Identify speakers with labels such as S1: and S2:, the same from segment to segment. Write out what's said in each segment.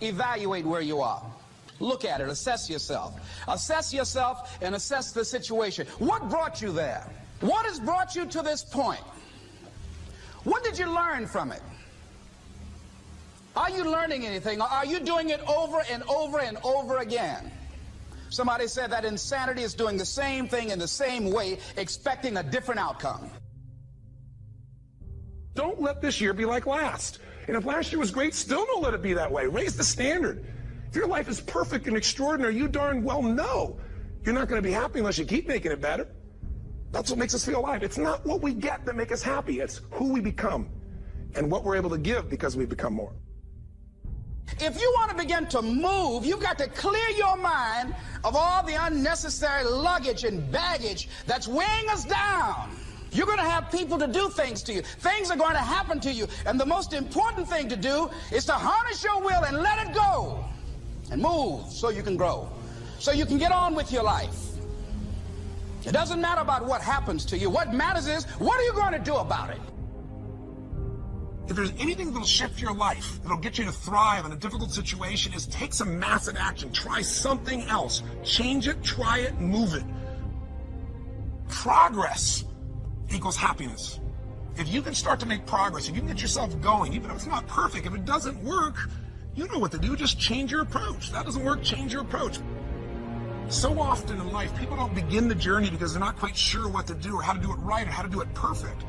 S1: Evaluate where you are. Look at it. Assess yourself. Assess yourself and assess the situation. What brought you there? What has brought you to this point? What did you learn from it? Are you learning anything? Or are you doing it over and over and over again? Somebody said that insanity is doing the same thing in the same way, expecting a different outcome.
S2: Don't let this year be like last. And if last year was great, still don't let it be that way. Raise the standard. If your life is perfect and extraordinary, you darn well know you're not going to be happy unless you keep making it better. That's what makes us feel alive. It's not what we get that makes us happy. It's who we become and what we're able to give because we become more.
S1: If you want to begin to move, you've got to clear your mind of all the unnecessary luggage and baggage that's weighing us down. You're going to have people to do things to you. Things are going to happen to you. And the most important thing to do is to harness your will and let it go and move so you can grow, so you can get on with your life. It doesn't matter about what happens to you. What matters is, what are you going to do about it?
S2: If there's anything that'll shift your life, that'll get you to thrive in a difficult situation, is take some massive action. Try something else. Change it, try it, move it. Progress equals happiness. If you can start to make progress, if you can get yourself going, even if it's not perfect, if it doesn't work, you know what to do. Just change your approach. That doesn't work, change your approach. So often in life, people don't begin the journey because they're not quite sure what to do or how to do it right or how to do it perfect.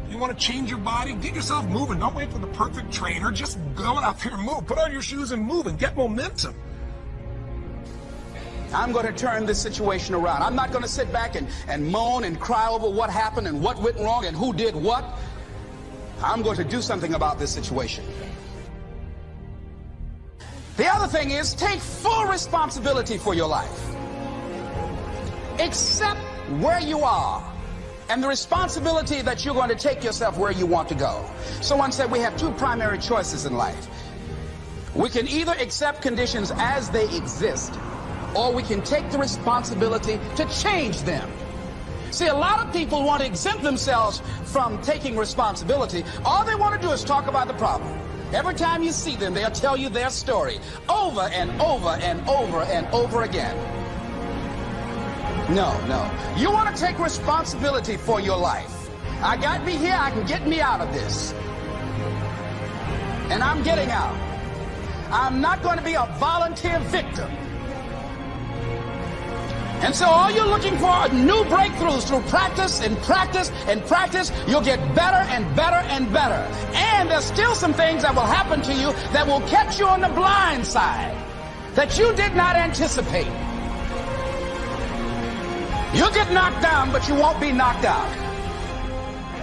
S2: You want to change your body? Get yourself moving. Don't wait for the perfect trainer. Just go out there and move. Put on your shoes and move and get momentum.
S1: I'm going to turn this situation around. I'm not going to sit back and moan and cry over what happened and what went wrong and who did what. I'm going to do something about this situation. The other thing is, take full responsibility for your life. Accept where you are and the responsibility that you're going to take yourself where you want to go. Someone said we have two primary choices in life. We can either accept conditions as they exist, or we can take the responsibility to change them. See, a lot of people want to exempt themselves from taking responsibility. All they want to do is talk about the problem. Every time you see them, they'll tell you their story over and over and over and over again. No. You want to take responsibility for your life. I got me here, I can get me out of this. And I'm getting out. I'm not going to be a volunteer victim. And so all you're looking for are new breakthroughs through practice and practice and practice. You'll get better and better and better. And there's still some things that will happen to you that will catch you on the blind side that you did not anticipate. You'll get knocked down, but you won't be knocked out.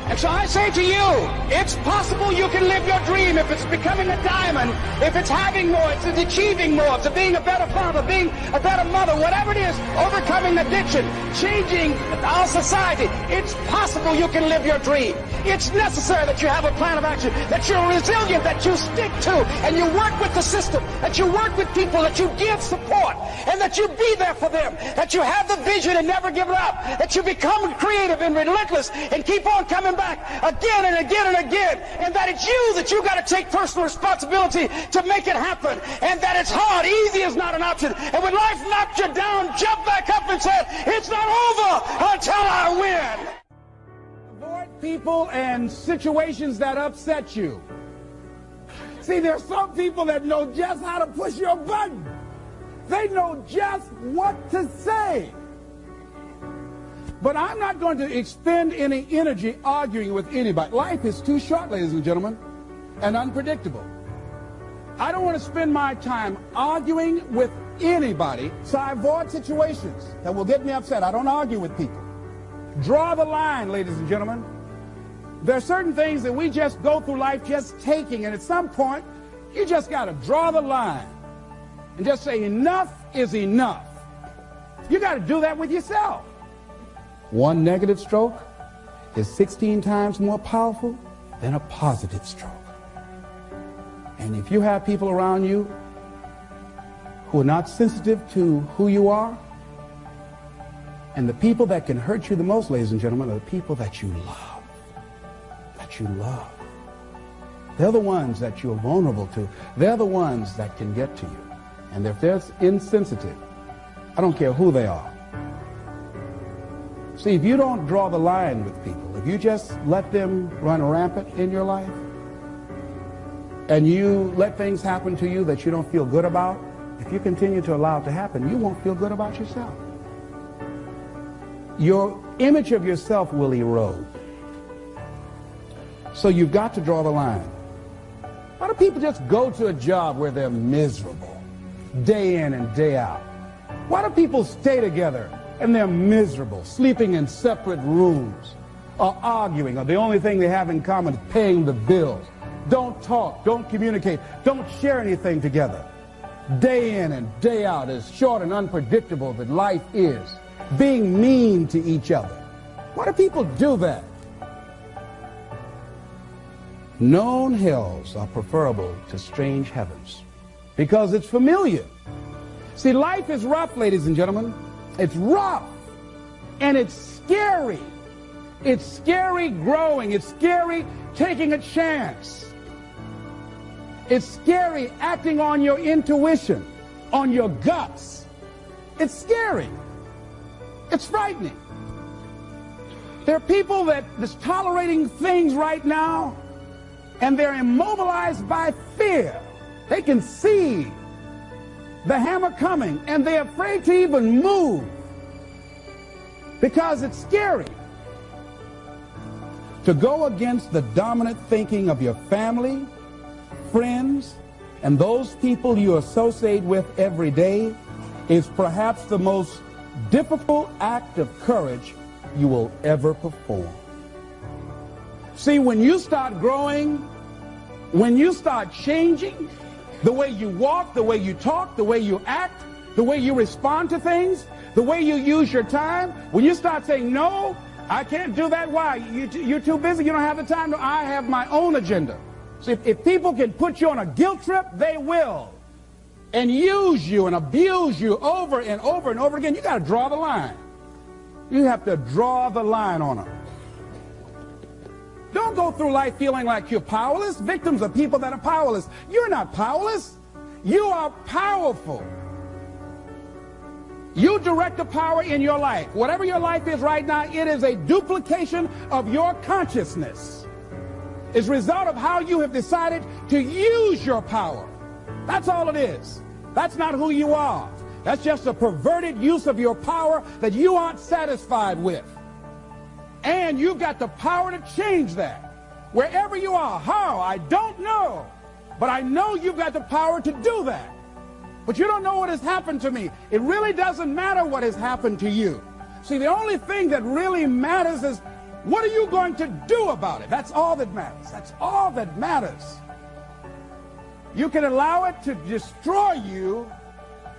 S1: And so I say to you, it's possible you can live your dream if it's becoming a diamond, if it's having more, if it's achieving more, if it's being a better father, being a better mother, whatever it is, overcoming addiction, changing our society. It's possible you can live your dream. It's necessary that you have a plan of action, that you're resilient, that you stick to, and you work with the system, that you work with people, that you give support, and that you be there for them, that you have the vision and never give it up, that you become creative and relentless and keep on coming back again and again and again, and that it's you got to take personal responsibility to make it happen, and that it's hard. Easy is not an option. And when life knocks you down, jump back up and say, it's not over until I win.
S3: Avoid people and situations that upset you. See, there's some people that know just how to push your button. They know just what to say. But I'm not going to expend any energy arguing with anybody. Life is too short, ladies and gentlemen, and unpredictable. I don't want to spend my time arguing with anybody, so I avoid situations that will get me upset. I don't argue with people. Draw the line, ladies and gentlemen. There are certain things that we just go through life just taking, and at some point, you just got to draw the line and just say enough is enough. You got to do that with yourself. One negative stroke is 16 times more powerful than a positive stroke. And if you have people around you who are not sensitive to who you are, and the people that can hurt you the most, ladies and gentlemen, are the people that you love. That you love. They're the ones that you're vulnerable to. They're the ones that can get to you. And if they're insensitive, I don't care who they are. See, if you don't draw the line with people, if you just let them run rampant in your life, and you let things happen to you that you don't feel good about, if you continue to allow it to happen, you won't feel good about yourself. Your image of yourself will erode. So you've got to draw the line. Why do people just go to a job where they're miserable, day in and day out? Why do people stay together and they're miserable, sleeping in separate rooms, or arguing, or the only thing they have in common is paying the bills? Don't talk, don't communicate, don't share anything together. Day in and day out, as short and unpredictable that life is, being mean to each other. Why do people do that? Known hells are preferable to strange heavens because it's familiar. See, life is rough, ladies and gentlemen. It's rough, and it's scary. It's scary growing. It's scary taking a chance. It's scary acting on your intuition, on your guts. It's scary. It's frightening. There are people that's tolerating things right now, and they're immobilized by fear. They can see the hammer coming, and they're afraid to even move because it's scary. To go against the dominant thinking of your family, friends, and those people you associate with every day is perhaps the most difficult act of courage you will ever perform. See, when you start growing, when you start changing the way you walk, the way you talk, the way you act, the way you respond to things, the way you use your time, when you start saying, no, I can't do that. Why? You're too busy. You don't have the time. No, I have my own agenda. So if people can put you on a guilt trip, they will. And use you and abuse you over and over and over again. You got to draw the line. You have to draw the line on them. Don't go through life feeling like you're powerless. Victims are people that are powerless. You're not powerless. You are powerful. You direct the power in your life. Whatever your life is right now, it is a duplication of your consciousness. It's a result of how you have decided to use your power. That's all it is. That's not who you are. That's just a perverted use of your power that you aren't satisfied with. And you've got the power to change that. Wherever you are, how, I don't know. But I know you've got the power to do that. But you don't know what has happened to me. It really doesn't matter what has happened to you. See, the only thing that really matters is, what are you going to do about it? That's all that matters. That's all that matters. You can allow it to destroy you,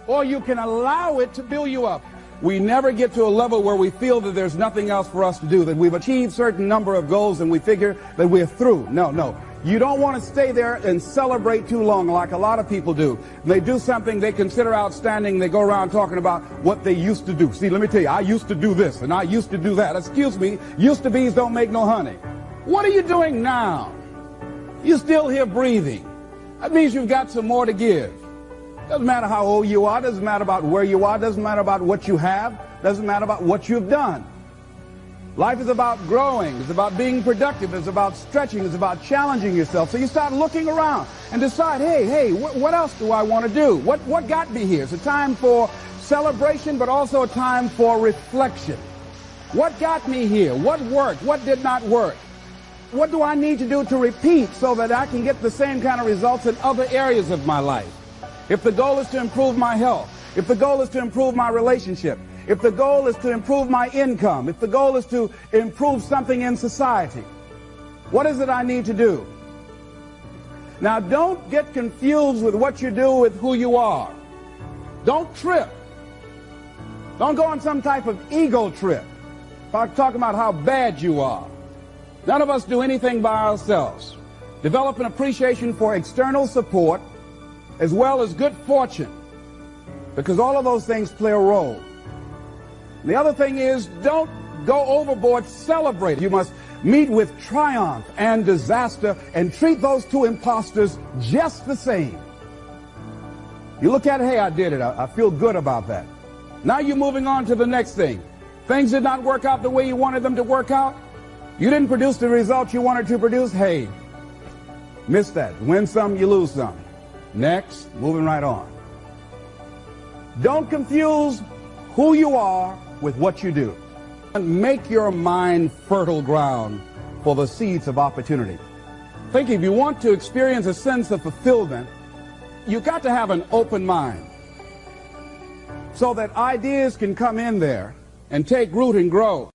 S3: or you can allow it to build you up. We never get to a level where we feel that there's nothing else for us to do, that we've achieved a certain number of goals and we figure that we're through. No. You don't want to stay there and celebrate too long like a lot of people do. They do something they consider outstanding. They go around talking about what they used to do. See, let me tell you, I used to do this and I used to do that. Excuse me, used to be's don't make no honey. What are you doing now? You're still here breathing. That means you've got some more to give. Doesn't matter how old you are, doesn't matter about where you are, doesn't matter about what you have, doesn't matter about what you've done. Life is about growing, it's about being productive, it's about stretching, it's about challenging yourself. So you start looking around and decide, hey, what else do I want to do? What got me here? It's a time for celebration, but also a time for reflection. What got me here? What worked? What did not work? What do I need to do to repeat so that I can get the same kind of results in other areas of my life? If the goal is to improve my health, if the goal is to improve my relationship, if the goal is to improve my income, if the goal is to improve something in society, what is it I need to do? Now, don't get confused with what you do with who you are. Don't trip. Don't go on some type of ego trip. Talking about how bad you are. None of us do anything by ourselves. Develop an appreciation for external support as well as good fortune, because all of those things play a role. The other thing is, don't go overboard celebrating. You must meet with triumph and disaster and treat those two imposters just the same. You look at it, hey, I did it. I feel good about that. Now you're moving on to the next thing. Things did not work out the way you wanted them to work out. You didn't produce the results you wanted to produce. Hey, miss that. Win some, you lose some. Next, moving right on. Don't confuse who you are with what you do. Make your mind fertile ground for the seeds of opportunity. Think if you want to experience a sense of fulfillment, you've got to have an open mind so that ideas can come in there and take root and grow.